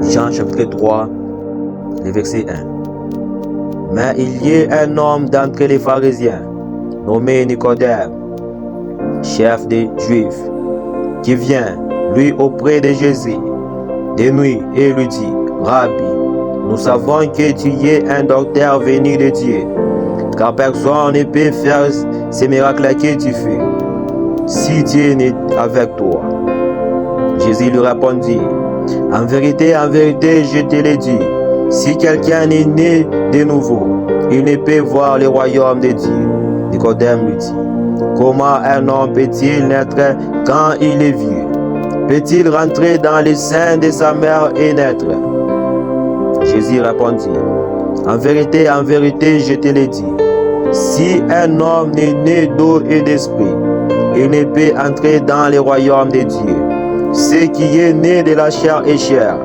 Jean chapitre 3, le verset 1. Mais il y a un homme d'entre les pharisiens, nommé Nicodème, chef des Juifs, qui vient, lui, auprès de Jésus, de nuit, et lui dit, Rabbi, nous savons que tu es un docteur venu de Dieu, car personne ne peut faire ces miracles que tu fais, si Dieu n'est avec toi. Jésus lui répondit, en vérité, je te le dis, si quelqu'un est né de nouveau, il ne peut voir le royaume de Dieu. Nicodème lui dit, comment un homme peut-il naître quand il est vieux? Peut-il rentrer dans le sein de sa mère et naître? Jésus répondit, en vérité, je te le dis, si un homme n'est né d'eau et d'esprit, il ne peut entrer dans le royaume de Dieu. Ce qui est né de la chair est chair,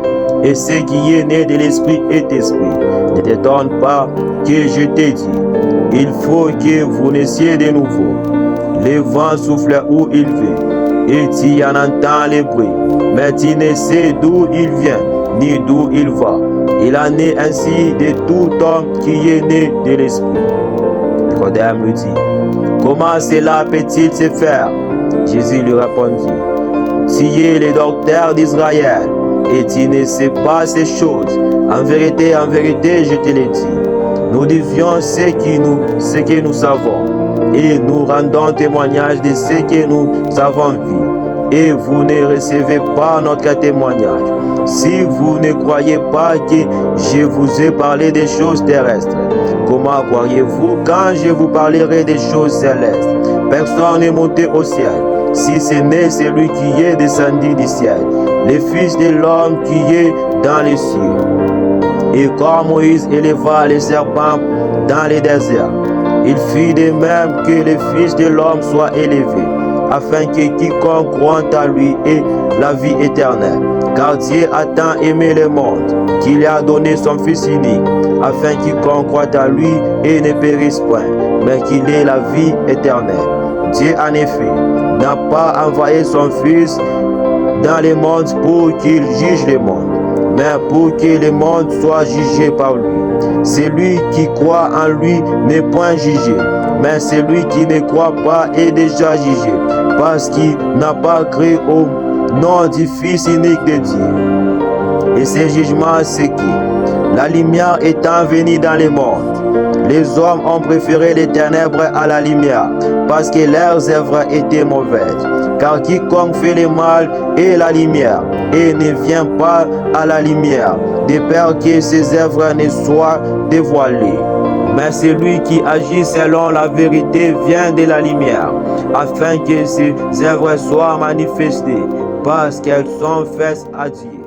et ce qui est né de l'esprit est esprit. Ne t'étonne pas que je t'ai dit, il faut que vous naissiez de nouveau. Le vent souffle où il veut, et tu en entends le bruit, mais tu ne sais d'où il vient, ni d'où il va. Il en est ainsi de tout homme qui est né de l'esprit. Nicodème lui dit, comment cela peut-il se faire? Jésus lui répondit, tu es le docteur d'Israël, et tu ne sais pas ces choses. En vérité, je te le dis. Nous disions ce que nous savons, et nous rendons témoignage de ce que nous avons vu, et vous ne recevez pas notre témoignage. Si vous ne croyez pas que je vous ai parlé des choses terrestres, comment croiriez-vous quand je vous parlerai des choses célestes? Personne n'est monté au ciel, si ce n'est celui qui est descendu du ciel, le Fils de l'homme qui est dans les cieux. Et quand Moïse éleva les serpents dans le désert, il fit de même que le Fils de l'homme soit élevé, afin que quiconque croit à lui ait la vie éternelle. Car Dieu a tant aimé le monde, qu'il a donné son Fils unique, afin que quiconque croit à lui et ne périsse point, mais qu'il ait la vie éternelle. Dieu, en effet, n'a pas envoyé son Fils dans le monde pour qu'il juge le monde, mais pour que le monde soit jugé par lui. Celui qui croit en lui n'est point jugé, mais celui qui ne croit pas est déjà jugé, parce qu'il n'a pas cru au nom du Fils unique de Dieu. Et ce jugement, c'est que la lumière étant venue dans le monde, les hommes ont préféré les ténèbres à la lumière, parce que leurs œuvres étaient mauvaises. Car quiconque fait le mal est la lumière, et ne vient pas à la lumière, de peur que ses œuvres ne soient dévoilées. Mais celui qui agit selon la vérité vient de la lumière, afin que ses œuvres soient manifestées, parce qu'elles sont faites à Dieu.